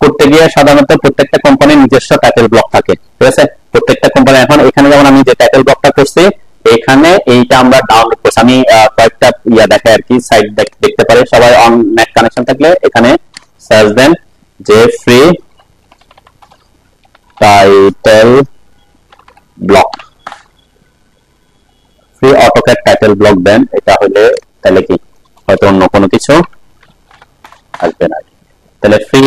করতে গিয়ে সাধারণত প্রত্যেকটা কোম্পানির নিজস্ব টাইটেল ব্লক থাকে, ঠিক আছে? প্রত্যেকটা কোম্পানি এখন এখানে যেমন আমি যে টাইটেল ব্লকটা করছি এখানে এইটা আমরা ডাউনলোড করছি, আমি কয়েকটা দেখাই আর কি, সাইট দেখতে পারে সবাই অন নেট কানেকশন থাকলে এখানে সার্চ দেন যে free title block, free AutoCAD title block দেন, এটা হলে তাহলে কি হয়তো অন্য কোনো কিছু আসবে না। তাহলে ফ্রি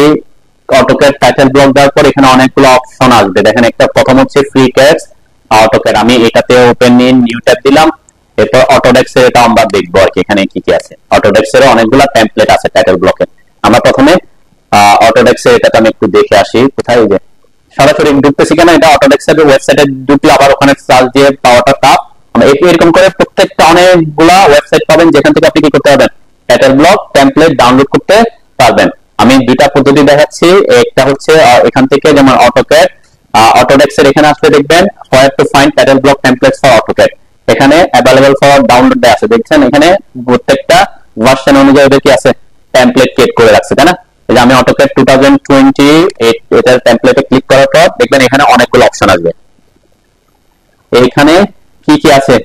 অটোক্যাড টাইটেল ব্লক দেওয়ার পর এখানে অনেকগুলো অপশন আসবে, দেখেন একটা প্রথম হচ্ছে ফ্রি টেক্সট অটোক্যাড, আমি এটাতে ওপেন ইন নিউ ট্যাব দিলাম। এরপর অটোডেস্ক এর এটা আমরা দেখবো আর কি এখানে কি কি আছে। অটোডেস্ক এর অনেকগুলো টেমপ্লেট আছে টাইটেল ব্লকে, আমরা প্রথমে অটোডেস্ক এর এটাতে আমি একটু দেখে আসি কোথায়, যে সরাসরি ঢুকতেছি কেন, এটা অটোডেস্ক এর ওয়েবসাইটে ঢুকলে আবার ওখানে সার্চ দিয়ে পাওয়াটা টাফ। আমরা এরকম করে প্রত্যেকটা অনেকগুলা ওয়েবসাইট পাবেন যেখান থেকে আপনি কি করতে পারবেন, টাইটেল ব্লক টেমপ্লেট ডাউনলোড করতে পারবেন। আমি দুইটা পদ্ধতি দেখাচ্ছি, একটা হচ্ছে এখান থেকে যেমন অটোক্যাড, অটোডেস্ক এর এখানে আসলে দেখবেন হোয়ার to find title block templates for AutoCAD, এখানে अवेलेबल ফর ডাউনলোড আছে, দেখছেন এখানে প্রত্যেকটা ভার্সন অনুযায়ী ওদের কি আছে টেমপ্লেট ক্রিয়েট করে রাখছে, তাই না? এই যে আমি অটোক্যাড 2020 এটার টেমপ্লেটে ক্লিক করার পর দেখবেন এখানে অনেকগুলো অপশন আসবে, এইখানে কি কি আছে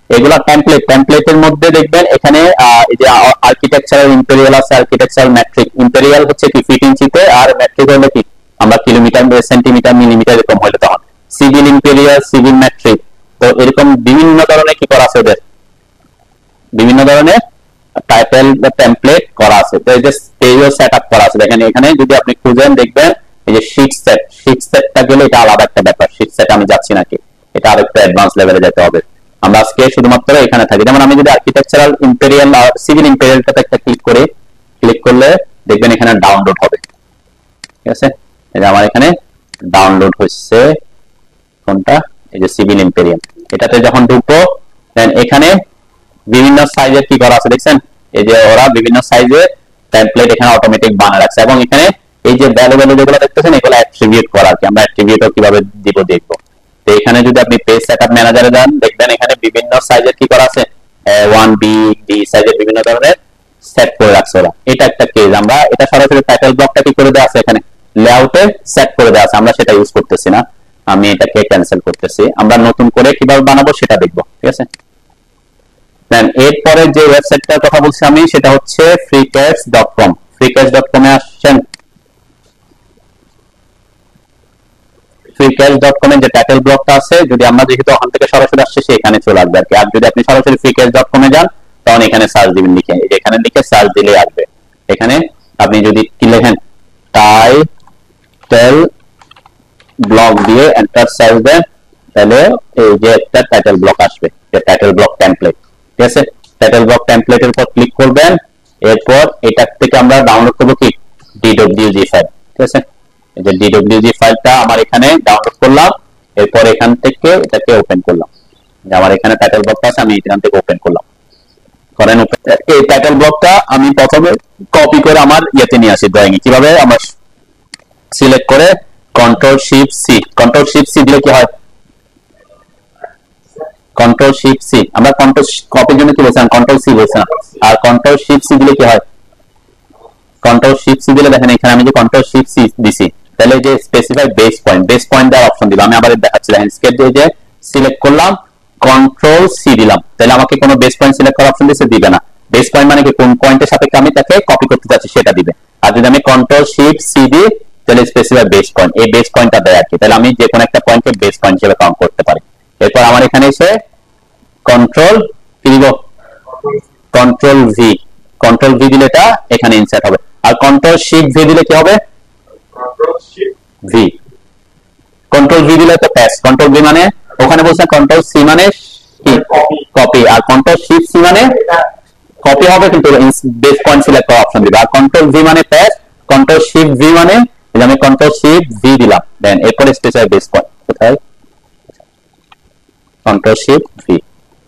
এগুলা টেমপ্লেটের মধ্যে দেখবেন এখানে এই যে আর্কিটেকচারাল ইম্পেরিয়াল আছে, আর্কিটেকচারাল ম্যাট্রিক, ইম্পেরিয়াল হচ্ছে কি ফিট ইঞ্চিতে আর ম্যাট্রিক হলো কি আমরা কিলোমিটার সেন্টিমিটার মিলিমিটার এরকম হইলে তখন সিভিল ইম্পেরিয়াল সিভিল ম্যাট্রিক। তো এরকম বিভিন্ন ধরনের কি করা আছে ওদের, বিভিন্ন ধরনের টাইটেল বা টেমপ্লেট করা আছে। তো এই যে পেজও সেটআপ করা আছে, দেখেন এখানে যদি আপনি খুঁজেন দেখবেন এই যে শীট সেটটা গেলে এটা আলাদা একটা ব্যাপার, শীট সেট আমি যাচ্ছি নাকি, এটা আরেকটা অ্যাডভান্স লেভেলে যেতে হবে। আমরা আজকে শুধুমাত্র এখানে থাকি, যেমন আমি যদি আর্কিটেকচারাল ইম্পেরিয়াল আর সিভিল ইম্পেরিয়ালটাতে একটা ক্লিক করলে দেখবেন এখানে ডাউনলোড হবে, ঠিক আছে? এই যে আমার এখানে ডাউনলোড হচ্ছে কোনটা, এই যে সিভিল ইম্পেরিয়াল, এটাতে যখন ঢুকবো দেন এখানে বিভিন্ন সাইজের কি করা আছে দেখছেন, এই যে ওরা বিভিন্ন সাইজের টেমপ্লেট এখানে অটোমেটিক বানায় রাখছে, এবং এখানে এই যে ভ্যালু যেগুলো দেখতেছেন এগুলো অ্যাট্রিবিউট করা আছে, আমরা অ্যাট্রিবিউটও কিভাবে দিব দেখবো। তো এখানে যদি আপনি পেজ সেটআপ ম্যানেজারে যান দেখবেন এখানে বিভিন্ন সাইজের কি করা আছে, 1B ডি সাইজের বিভিন্ন ধরনের সেট করে রাখছে ওরা। এটা একটা কেস, আমরা এটা সরাসরি টাইটেল ব্লকটা কি করে দেওয়া আছে এখানে লেআউটে সেট করে দেওয়া আছে, আমরা সেটা ইউজ করতেছি না, আমি এটাকে ক্যান্সেল করতেছি, আমরা নতুন করে কিভাবে বানাবো সেটা দেখবো, ঠিক আছে? দেন এরপরে যে ওয়েবসাইটটার কথা বলছি আমি সেটা হচ্ছে freecast.com, freecast.com এ আসছেন, freecast.com এর যে টাইটেল ব্লকটা আছে যদি আমরা যেহেতু ওখান থেকে সরাসরি আসছে সেখানে চলে আসবে আর কি, আর যদি আপনি সরাসরি freecast.com এ যান তখন এখানে সার্চ দিবেন, লিখে এখানে লিখে সার্চ দিলেই আসবে। এখানে আপনি যদি কি লেখেন টাইটেল ব্লক দিয়ে এন্টার সার্চ দেন তাহলে এই যে একটা টাইটেল ব্লক আসবে, যে টাইটেল ব্লক টেমপ্লেট, ঠিক আছে? টাইটেল ব্লক টেমপ্লেটের উপর ক্লিক করবেন, এরপর এটা থেকে আমরা ডাউনলোড করব কি DWG ফাইল, ঠিক আছে? এই যে DWG ফাইলটা আমার এখানে ডাউনলোড করলাম, এরপর এখান থেকে এটাকে ওপেন করলাম, যে আমার এখানে টাইটেল ব্লকটা আছে আমি এখান থেকে ওপেন করলাম, করেন ওপেন। এই টাইটেল ব্লকটা আমি প্রথমে কপি করে আমার ইয়েতে নিয়ে আসি ড্রয়িং এ, কিভাবে আমরা সিলেক্ট করে কন্ট্রোল শিফট সি দিলে কি হয়, কন্ট্রোল শিফট সি, আমরা কন্ট্রোল কপির জন্য কি বলছিলাম কন্ট্রোল সি বলছিলাম, আর কন্ট্রোল শিফট সি দিলে কি হয়, কন্ট্রোল শিফট সি দিলে দেখেন এখানে আমি যে কন্ট্রোল শিফট সি দিছি তাহলে যে স্পেসিফাই বেস পয়েন্ট দেওয়ার অপশন দিলাম, আমি আবার দেখাচ্ছি, দেখেন স্কেপ দিয়ে যে সিলেক্ট করলাম কন্ট্রোল সি দিলাম তাহলে আমাকে কোনো বেস পয়েন্ট সিলেক্ট করার অপশন দিতে দিবে না, বেস পয়েন্ট মানে কি কোন পয়েন্টের সাপেক্ষে আমি তাকে কপি করতে চাচ্ছি সেটা দিবে, আর যদি আমি কন্ট্রোল শিফট সি দিই তাহলে স্পেসিফাই বেস পয়েন্ট, এই বেস পয়েন্টটা দেয় আর কি, তাহলে আমি যে কোনো একটা পয়েন্টকে বেস পয়েন্ট হিসেবে কাউন্ট করতে পারি। এরপর আমার এখানে এসে কন্ট্রোল কি দিব, কন্ট্রোল ভি দিলে এটা এখানে ইনসার্ট হবে, আর কন্ট্রোল শিফট ভি দিলে কি হবে, কন্ট্রোল ভি দিলে তো পেস্ট, কন্ট্রোল ভি মানে ওখানে বলছে কন্ট্রোল সি মানে কপি, আর কন্ট্রোল শিফট সি মানে কপি হবে কিন্তু বেস পয়েন্ট সিলেক্ট করার অপশন দিবে, আর কন্ট্রোল ভি মানে পেস্ট, কন্ট্রোল শিফট ভি মানে আমি কন্ট্রোল শিফট ভি দিলাম, দেন এরপর স্পেসিফাই বেস পয়েন্ট কোথায়, কন্ট্রোল শিফট ভি,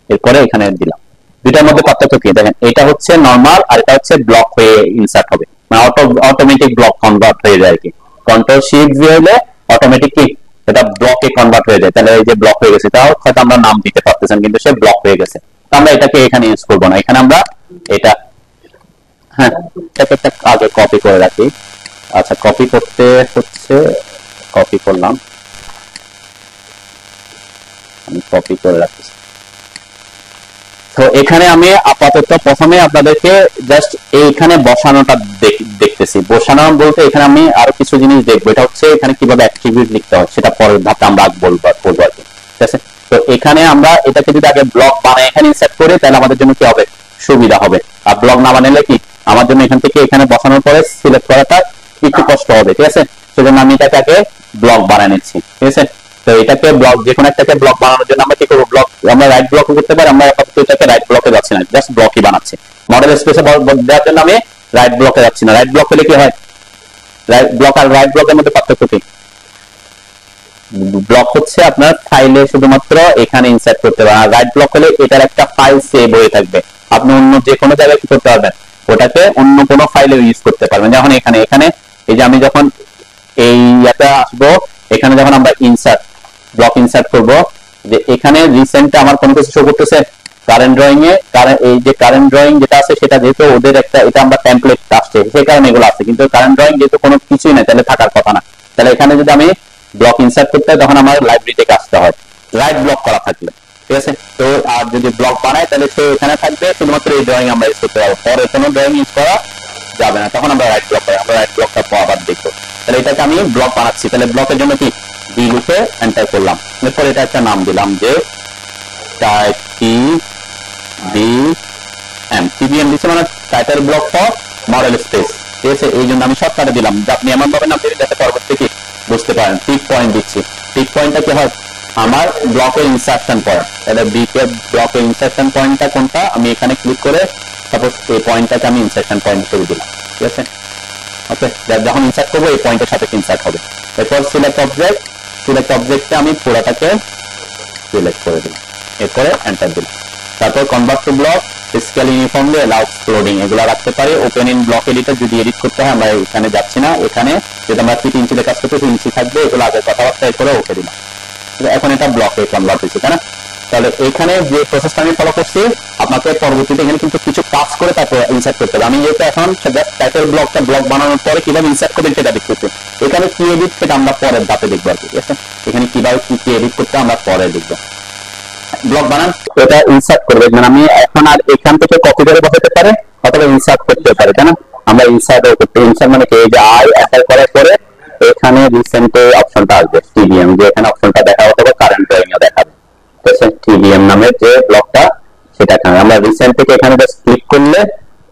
এরপরে এখানে দিলাম। দুইটার মধ্যে পার্থক্য কি দেখেন, এটা হচ্ছে নরমাল আর এটা হচ্ছে ব্লক হয়ে ইনসার্ট হবে, মানে অটোমেটিক ব্লক কনভার্ট হয়ে যায় কি, কন্ট্রোল শিফট ভি হলে অটোমেটিক কি এটা ব্লকে কনভার্ট হয়ে যায়, তাহলে এই যে ব্লক হয়ে গেছে তাও হয়তো আমরা নাম দিতে পারতেছেন কিন্তু সে ব্লক হয়ে গেছে, তো আমরা এটাকে এখানে ইউজ করব না, এখানে আমরা এটা হ্যাঁ আগে কপি করে রাখি, আচ্ছা, কপি করতে হচ্ছে, কপি করলাম, আমি কপি করে রাখছি। তো এখানে আমি আপাতত প্রথমে আপনাদেরকে জাস্ট এইখানে বসানোটা দেখতেছি। বসানো বলতে এখানে আমি আরো কিছু জিনিস দেখবো, এটা হচ্ছে এখানে কিভাবে অ্যাট্রিবিউট লিখতে হয় সেটা পরের ধাপে আমরা বলবো আর কি, ঠিক আছে। তো এখানে আমরা এটাকে যদি আগে ব্লক বানাই এখানে ইনসার্ট করি তাহলে আমাদের জন্য কি হবে, সুবিধা হবে। আর ব্লক না বানালে কি আমার জন্য এখান থেকে এখানে বসানোর পরে সিলেক্ট করাটা একটু কষ্ট হবে, ঠিক আছে। সেজন্য আমি এটাকে আগে ব্লক বানিয়ে নিচ্ছি, ঠিক আছে। তো এটাকে ব্লক, যে কোনো একটাকে ব্লক বানানোর জন্য আমরা কি করবো, ব্লক আমরা রাইট ব্লক করতে পারি, আমরা আপাতত এটাকে রাইট ব্লকে যাচ্ছি না, জাস্ট ব্লকই বানাচ্ছি। মডেল স্পেসে দেওয়ার জন্য আমি রাইট ব্লকে যাচ্ছি না। রাইট ব্লক হলে কি হয়, রাইট ব্লক আর রাইট ব্লকের মধ্যে পার্থক্য কি? ব্লক হচ্ছে আপনার ফাইলে শুধুমাত্র এখানে ইনসার্ট করতে পারেন, আর রাইট ব্লক হলে এটার একটা ফাইল সেভ হয়ে থাকবে, আপনি অন্য যে কোনো জায়গায় কি করতে পারবেন, ওটাকে অন্য কোনো ফাইলে ইউজ করতে পারবেন। যেমন এখানে এখানে এই যে আমি যখন এই ইয়াতে আসবো, এখানে যখন আমরা ইনসার্ট ব্লক ইনসার্ট করব, যে এখানে রিসেন্টে আমার কোনো কিছু শো করতেছে কারেন্ট ড্রয়িং এ, এই যে কারেন্ট ড্রয়িং যেটা আছে সেটা যেহেতু ওদের একটা, এটা আমরা টেমপ্লেট আসছে সেই কারণে এগুলো আছে, কিন্তু কারেন্ট ড্রয়িং যেহেতু কোনো কিছুই নাই তাহলে থাকার কথা না। তাহলে এখানে যদি আমি ব্লক ইনসার্ট করতে হয় তখন আমার লাইব্রেরি থেকে আসতে হয় রাইট ব্লক করা থাকলে, ঠিক আছে। তো আর যদি ব্লক বানায় তাহলে সে এখানে থাকবে, শুধুমাত্র এই ড্রয়িং আমরা ইউজ করতে পারবো, পরে কোনো ড্রয়িং ইউজ করা যাবে না, তখন আমরা রাইট ব্লক করি। আমরা রাইট ব্লকটা আবার দেখবো। তাহলে এটাকে আমি ব্লক বানাচ্ছি, তাহলে ব্লকের জন্য কি ডি লিখে এন্টার করলাম, এরপর এটা একটা নাম দিলাম যে টিবিএম দিচ্ছে, মানে title block for model space, ঠিক আছে। এই জন্য আমি শর্টকাটে দিলাম, আপনি এমন ভাবে নাম দিলে যাতে পরবর্তী কি বুঝতে পারেন। টিক পয়েন্ট দিচ্ছি, টিক পয়েন্টটা কি হয়, আমার ব্লকের ইনসার্শন পয়েন্ট। তাহলে বি কে ব্লকের ইনসার্শন পয়েন্টটা কোনটা, আমি এখানে ক্লিক করে সাপোজ এই পয়েন্টটাকে আমি ইনসার্শন পয়েন্ট করে দিলাম, ঠিক আছে। ওকে, যখন ইনসার্ট করবো এই পয়েন্টের সাথে ইনসার্ট হবে। এরপর সিলেক্ট অবজেক্ট, সিলেক্ট অবজেক্টে আমি পুরোটাকে সিলেক্ট করে দিলাম, এরপরে এন্টার দিলাম। তারপর convert to block, scale uniform দিয়ে অ্যালাউ এক্সপ্লোডিং এগুলো রাখতে পারি। ওপেন ইন ব্লক এডিটর যদি এডিট করতে হয় আমরা এখানে যাচ্ছি না, এখানে যদি আমরা 3 ইঞ্চিতে কাজ করতে ইঞ্চি থাকবে, এগুলো আগে কথাবার্তা এরপরে ওকে দিলাম। এখন এটা ব্লকে কনভার্ট হয়েছে, তাই না? তাহলে এখানে যে প্রসেসটা আমি ফলো করছি, আপনাকে পরবর্তীতে এখানে কিন্তু কিছু কাজ করে তারপর ইনসার্ট করতে হবে। আমি যেহেতু এখন টাইটেল ব্লকটা ব্লক বানানোর পরে কিভাবে ইনসার্ট করবেন সেটা দেখতেছি, এখানে কি এডিট সেটা আমরা পরের ধাপে দেখবো আর কি, ঠিক আছে। এখানে কিভাবে কি এডিট করতে আমরা পরে দেখবো। ব্লক বানান, এটা ইনসার্ট করবে, মানে আমি এখন আর এখান থেকে কপি করে বসাতে পারে অথবা ইনসার্ট করতে পারে, তাই না? আমরা ইনসার্টও করতে, ইনসার্ট মানে কি, এই যে আই অ্যাপ্লাই করার পরে এখানে রিসেন্টে অপশনটা আসবে টিবিএম, যে এখানে অপশনটা দেখা অথবা কারেন্ট ড্রয়িং এ দেখাবে, ঠিক আছে। টিবিএম নামের যে ব্লকটা সেটা আমরা রিসেন্ট থেকে এখানে জাস্ট ক্লিক করলে,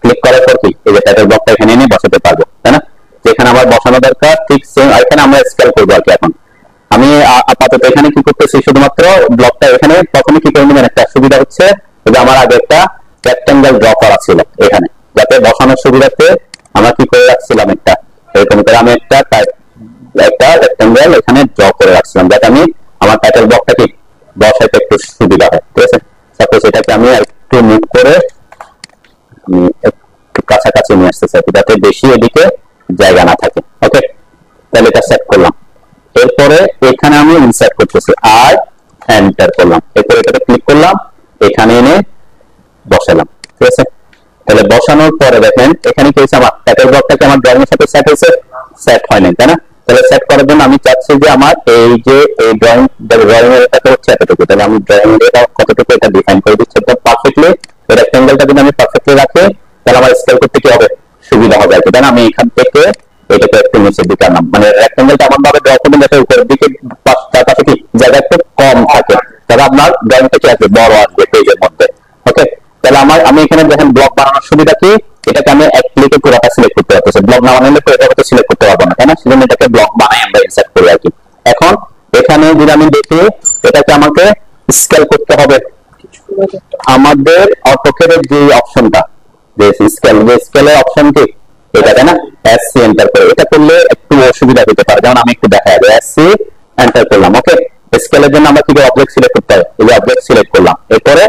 ক্লিক করার পর কি এই যে টাইটেল ব্লকটা এখানে এনে বসাতে পারবো, তাই না? যেখানে আমার বসানো দরকার ঠিক সেম এখানে আমরা স্কেল করবো আর কি। এখন আমি আপাতত এখানে কি করতেছি, শুধুমাত্র ব্লকটা এখানে প্রথমে কি করে নেবেন, একটা সুবিধা হচ্ছে যে আমার আগে একটা রেক্টেঙ্গেল ড্র করা ছিল এখানে, যাতে বসানোর সুবিধাতে আমরা কি করে রাখছিলাম একটা এরকম করে, আমি একটা রেক্টেঙ্গেল এখানে ড্র করে রাখছিলাম, যাতে আমি আমার টাইটেল ব্লকটা কি বসাইতে একটু সুবিধা হয়, ঠিক আছে। সাপোজ এটাকে আমি একটু মুভ করে আমি একটু কাছাকাছি নিয়ে আসতে চাই, যাতে বেশি এদিকে জায়গা না থাকে। ওকে, তাহলে এটা সেট করলাম। এরপরে এখানে আমি ইনসার্ট করতেছি আর এন্টার করলাম, এরপরে এটাতে ক্লিক করলাম, এখানে এনে বসালাম, ঠিক আছে। তাহলে বসানোর পরে দেখেন এখানে কি হয়েছে, আমার টাইটেল ব্লকটাকে আমার ড্রয়িং এর সাথে সেট হয়েছে, সেট হয়নি, তাই না? তাহলে সেট করার জন্য আমি চাচ্ছি যে আমার এই যে এই ড্রয়িং এর এটা হচ্ছে এতটুকু, তাহলে আমি ড্রয়িং এর কতটুকু এটা ডিফাইন করে দিচ্ছি একদম পারফেক্টলি। এই রেক্টেঙ্গেলটা যদি আমি পারফেক্টলি রাখি তাহলে আমার স্কেল করতে কি হবে, সুবিধা হবে আর কি, তাই না? আমি এখান থেকে এটাকে একটু নিচের দিকে আনলাম, মানে রেক্টেঙ্গেলটা এমন ভাবে ড্র করবেন যাতে উপরের দিকে তার পাশে কি জায়গা একটু কম থাকে, তাহলে আপনার ড্রয়িংটা কি আসবে, বড় আসবে পেজের মধ্যে। ওকে, তাহলে আমি এখানে দেখেন ব্লক বানানোর সুবিধা কি, এটাকে আমি এক ক্লিকে পুরোটা সিলেক্ট করতে পারতেছি, ব্লক না বানালে তো এটা হয়তো সিলেক্ট করতে পারবো না, তাই না? সেজন্য এটাকে ব্লক বানাই আমরা ইনসার্ট করি আর কি। এখন এখানে যদি আমি দেখি এটাকে আমাকে স্কেল করতে হবে, আমাদের অটোক্যাডের যে অপশনটা যে স্কেলের অপশন কি এটা, তাই না? এসসি এন্টার করে, এটা করলে একটু অসুবিধা হতে পারে, যেমন আমি একটু দেখা যাবে এসসি এন্টার করলাম। ওকে, স্কেলের জন্য আমরা কি অবজেক্ট সিলেক্ট করতে হবে, এই যে অবজেক্ট সিলেক্ট করলাম, এরপরে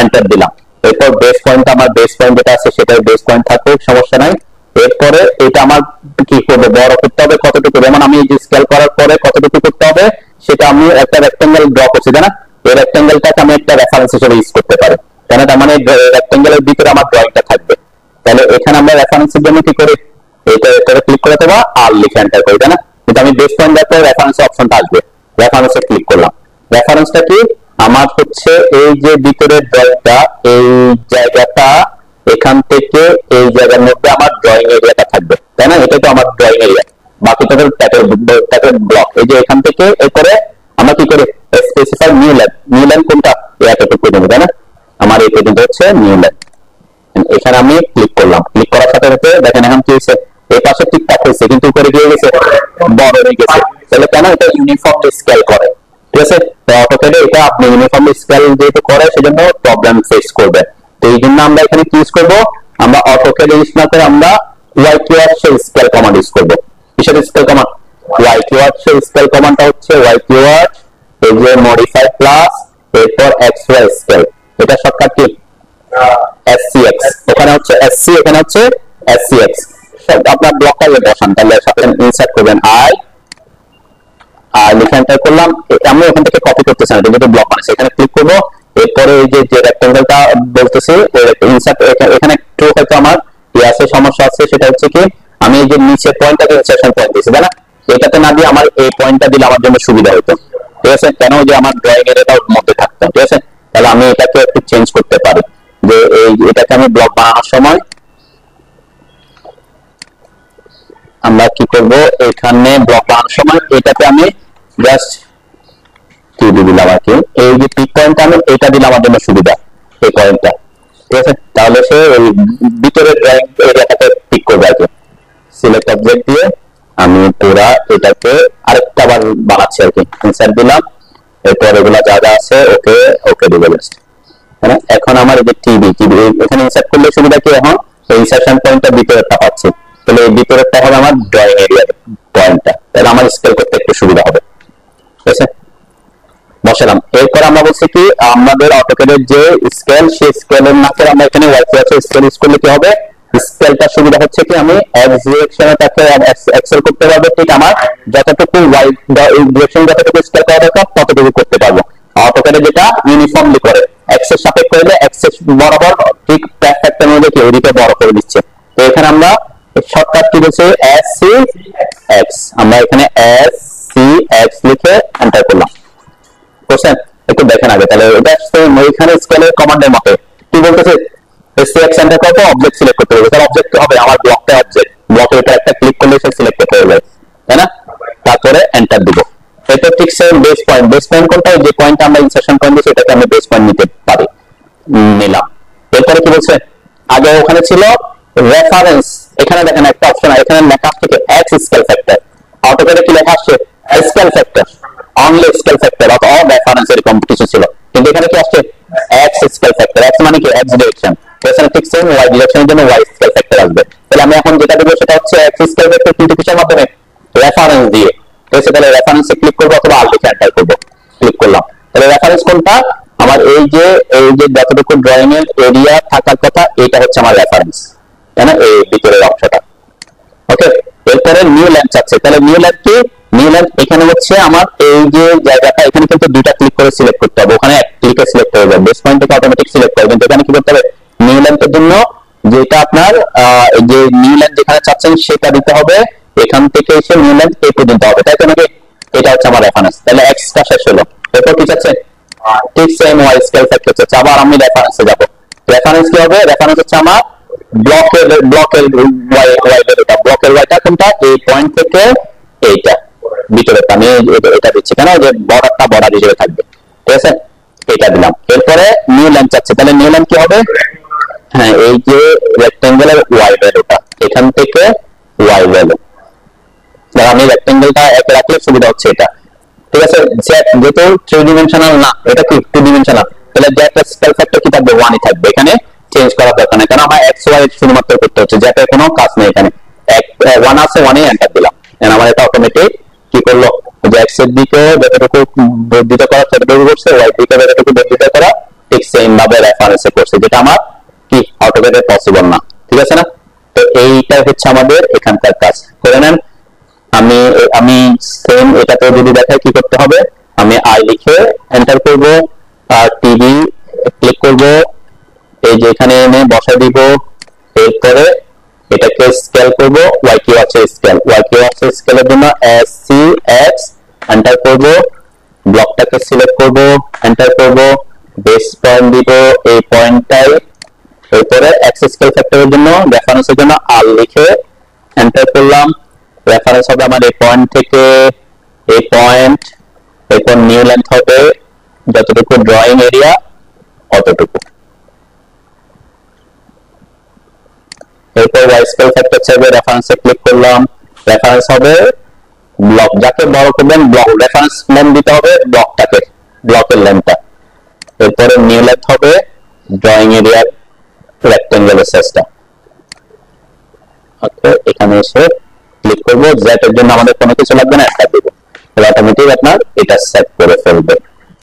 এন্টার দিলাম। এরপর বেস পয়েন্ট, আমার বেস পয়েন্ট যেটা আছে সেটাই বেস পয়েন্ট থাকুক, সমস্যা নাই। এরপরে এটা আমার কি করবে, বড় করতে হবে কতটুকু, যেমন আমি এই যে স্কেল করার পরে কতটুকু করতে হবে সেটা আমি একটা রেক্টেঙ্গেল ড্র করছি, তাই না? এই রেক্টেঙ্গেলটাকে আমি একটা রেফারেন্স হিসেবে ইউজ করতে পারি, তাই না? তার মানে রেক্টেঙ্গেলের ভিতরে আমার ড্রয়িংটা থাকবে। তাহলে এখানে আমরা রেফারেন্সের জন্য কি করি, এটা এটা ক্লিক করে দেবো আর লিখে এন্টার করি, তাই না? কিন্তু আমি বেস পয়েন্ট দেওয়ার পর রেফারেন্স অপশনটা আসবে, রেফারেন্সে ক্লিক করলাম। রেফারেন্সটা কি আমার হচ্ছে এই যে ভিতরের ড্রয়িংটা, এই জায়গাটা এখান থেকে এই জায়গার মধ্যে আমার ড্রয়িং এরিয়াটা থাকবে, তাই না? এটা তো আমার ড্রয়িং এরিয়া, বাকিটা তো টাইটেল ব্লক। এই যে এখান থেকে এরপরে আমরা কি করি specify new line, new line কোনটা এতটুকু পর্যন্ত, তাই না? আমার এই পর্যন্ত হচ্ছে নিউ লাইন। এখানে আমি ক্লিক করলাম, ক্লিক করার সাথে সাথে দেখেন এখন কি হয়েছে, এই পাশে ঠিকঠাক হয়েছে কিন্তু উপরে গিয়ে গেছে বড় হয়ে গেছে। তাহলে কেন? এটা ইউনিফর্ম স্কেল করে, ঠিক আছে? তো অটোক্যাডে এটা আপনি ইউনিফর্ম স্কেল যেহেতু করে সেজন্য প্রবলেম ফেস করবে। তো এই জন্য আমরা এখানে কি ইউজ করবো, আমরা অটোক্যাড ইউজ না করে আমরা ওয়াইকিউআর স্কেল কমান্ড ইউজ করবো। কিসের স্কেল কমান্ড? ওয়াইকিউআর স্কেল কমান্ডটা হচ্ছে ওয়াইকিউআর এই যে মডিফাই প্লাস এরপর এক্সট্রা স্কেল, এটা শর্টকাট কি SCX, ওখানে হচ্ছে SC, এখানে হচ্ছে SCX। আপনার ব্লকটা বসান, তাহলে সাথে ইনসার্ট করবেন আই আর লিখে এন্টার করলাম। আমি ওখান থেকে কপি করতে চাই, এটা ব্লক বানাইছে, এখানে ক্লিক করব। এরপরে এই যে রেক্টেঙ্গেলটা বলতেছি ইনসার্ট, এখানে একটু হয়তো আমার আছে সমস্যা আছে, সেটা হচ্ছে কি আমি এই যে নিচের পয়েন্টটাকে ইনসার্শন পয়েন্ট দিয়েছি, তাই না? এটাতে না দিয়ে আমার এই পয়েন্টটা দিলে আমার জন্য সুবিধা হতো, ঠিক আছে? কেন? যে আমার ড্রয়িং এর এটা মধ্যে থাকতো, ঠিক আছে? তাহলে আমি এটাকে একটু চেঞ্জ করতে পারি, যে এই এটাকে আমি ব্লক বানানোর সময় আমরা কি করব, এখানে ব্লক বানানোর সময় এটাতে আমি জাস্ট কি দিলাম আর কি, এই যে পিক পয়েন্টটা আমি এটা দিলে আমার জন্য সুবিধা, এই পয়েন্টটা, ঠিক আছে? তাহলে সে ওই ভিতরের ড্রয়িং এরিয়াটাকে পিক করবে আর কি। সিলেক্ট অবজেক্ট দিয়ে আমি পুরা এটাকে আরেকটা বার বানাচ্ছি আর কি, ইনসার্ট দিলাম, এরপর এগুলা যা যা আছে ওকে ওকে দিব জাস্ট, হ্যাঁ? এখন আমার এই যে টিভি এখানে ইনসার্ট করলে সুবিধা কি, এখন এই ইনসার্শন পয়েন্টটা ভিতরেরটা পাচ্ছি, তাহলে এই ভিতরেরটা হবে আমার ড্রয়িং এরিয়ার পয়েন্টটা, তাহলে আমার স্কেল করতে একটু সুবিধা হবে, ঠিক আছে? বসালাম। এরপর আমরা বলছি কি আমাদের অটোক্যাডের যে স্কেল, সেই স্কেলের নাকের আমরা এখানে ওয়াইকিউআর স্কেল ইউজ করলে কি হবে, স্কেলটা সুবিধা হচ্ছে কি আমি এক্স ডিরেকশনে তাকে এক্সেল করতে পারবো, ঠিক আমার যতটুকু ওয়াই ডিরেকশন যতটুকু স্কেল করা দরকার ততটুকু করতে পারবো। অটোক্যাডে যেটা ইউনিফর্মলি করে, এক্স এর সাপেক্ষে হলে এক্স এর বরাবর ঠিক ফ্যাক্টর মধ্যে কি ওইদিকে বড় করে দিচ্ছে। তো এখানে আমরা শর্টকাট কি বলছি SCX, আমরা এখানে SCX লিখে এন্টার করলাম, বুঝছেন? একটু দেখেন আগে, তাহলে এটা এখানে স্কেলের কমান্ডের মতো কি বলতেছে, SCX এন্টার করতে অবজেক্ট সিলেক্ট করতে হবে, তাহলে অবজেক্ট হবে আমার ব্লকটা অবজেক্ট, ব্লকের উপর একটা ক্লিক করলে সে সিলেক্ট হয়ে যাবে, তাই না? তারপরে এন্টার দিব। এটা ঠিক same base point, base point কোনটা, যে পয়েন্টটা আমরা ইনসার্শন পয়েন্ট দিয়েছি এটাকে আমি বেস পয়েন্ট নিতে পারি, নিলাম। এরপরে কি বলছে, আগে ওখানে ছিল রেফারেন্স, এখানে দেখেন একটা অপশন এখানে লেখা আসছে এক্স স্কেল ফ্যাক্টর, অটোক্যাডে কি লেখা আসছে scale factor, only scale factor অথবা রেফারেন্স এর কম্পিটিশন ছিল, কিন্তু এখানে কি আসছে এক্স স্কেল ফ্যাক্টর, এক্স মানে কি এক্স ডিরেকশন, এখানে ঠিক সেম ওয়াই ডিরেকশনের জন্য ওয়াই স্কেল ফ্যাক্টর আসবে। তাহলে আমি এখন যেটা দেব সেটা হচ্ছে এক্স স্কেল ফ্যাক্টর, কিন্তু কিসের মাধ্যমে, রেফারেন্স দিয়ে, ঠিক আছে? তাহলে রেফারেন্সে ক্লিক করব অথবা আর লিখে এন্টার করব, ক্লিক করলাম। তাহলে রেফারেন্স কোনটা, আমার এই যে যতটুকু ড্রয়িং এর এরিয়া থাকার কথা এটা হচ্ছে আমার রেফারেন্স, তাই না? এই ভিতরের অংশটা, ওকে। এরপরে নিউ লাইন চাচ্ছে, তাহলে নিউ লাইন কি, নিউ লাইন এখানে হচ্ছে আমার এই যে জায়গাটা, এখানে কিন্তু দুইটা ক্লিক করে সিলেক্ট করতে হবে, ওখানে এক ক্লিকে সিলেক্ট হয়ে যাবে, বেস পয়েন্ট থেকে অটোমেটিক সিলেক্ট হবে, কিন্তু এখানে কি করতে হবে, নিউ লাইনের জন্য যেটা আপনার যে নিউ লাইন যেখানে চাচ্ছেন সেটা দিতে হবে, এখান থেকে এসে নিউ লাইন এই পর্যন্ত হবে, তাই তো নাকি? এটা হচ্ছে আমার রেফারেন্স, তাহলে এক্স টা শেষ হলো। এরপর কি চাচ্ছে, ঠিক সেম ওয়াই স্কেল ফ্যাক্টর চাচ্ছে, আবার আমি রেফারেন্সে যাব। রেফারেন্স কি হবে, রেফারেন্স হচ্ছে আমার ব্লকের ওয়াইটা কোনটা, এই পয়েন্ট থেকে এইটা ভিতরে আমি এটা দিচ্ছি, কেন যে বর্ডারটা বর্ডার হিসেবে থাকবে, ঠিক আছে? এটা দিলাম। এরপরে নিউ লাইন চাচ্ছে, তাহলে নিউ লাইন কি হবে, হ্যাঁ এই যে রেক্টেঙ্গেলের ওয়াই ভ্যালুটা এখান থেকে ওয়াই ভ্যালু, আমি রেক্টেঙ্গেলটা একে রাখলে সুবিধা হচ্ছে এটা, ঠিক আছে? যেহেতু 3 ডিমেনশনাল না, এটা কি 2 ডিমেনশনাল, তাহলে জেড স্কেল ফ্যাক্টর কি থাকবে, 1 ই থাকবে, এখানে চেঞ্জ করার দরকার নেই, কারণ আমার এক্স ওয়াই শুধুমাত্র করতে হচ্ছে, জেডের কোনো কাজ নেই এখানে, 1 আছে 1 এ এন্টার দিলাম, এন্ড আমার এটা অটোমেটিক কি করলো, যে এক্স এর দিকে যতটুকু বর্ধিত করা ততটুকু করছে, ওয়াই দিকে যতটুকু বর্ধিত করা ঠিক সেম ভাবে রেফারেন্সে করছে, যেটা আমার কি অটোক্যাডে পসিবল না, ঠিক আছে না? তো এইটাই হচ্ছে আমাদের এখানকার কাজ, করে নেন। আমি সেম এটাতে যদি দেখাই কি করতে হবে, আমি আই লিখে এন্টার করব, আর টিভি ক্লিক করব, এই যে এখানে এনে বসা দিব, এরপরে এটাকে স্কেল করব, ওয়াই কিউ আছে স্কেল, ওয়াই কিউ আছে স্কেলের জন্য এস সি এক্স এন্টার করব, ব্লকটাকে সিলেক্ট করব, এন্টার করব, বেস পয়েন্ট দিব এই পয়েন্টটাই, এরপরে এক্স স্কেল ফ্যাক্টরের জন্য রেফারেন্সের জন্য আর লিখে এন্টার করলাম। রেফারেন্স হবে আমার এই পয়েন্ট থেকে এই পয়েন্ট, এরপর নিউ লেন্থ হবে যতটুকু ড্রয়িং এরিয়া অতটুকু। এরপর ওয়াই স্কেল ফ্যাক্টর চাইবে, রেফারেন্সে ক্লিক করলাম, রেফারেন্স হবে ব্লক, যাকে বড় করবেন ব্লক রেফারেন্স লেন্থ দিতে হবে ব্লকটাকে, ব্লকের লেন্থটা। এরপরে নিউ লেন্থ হবে ড্রয়িং এরিয়ার রেক্টেঙ্গেলের সাইজটা। ওকে, এখানে এসে ক্লিক করব, জেড এর জন্য আমাদের কোনো কিছু লাগবে না, একটা দেব, অটোমেটিক আপনার এটা সেট করে ফেলবে।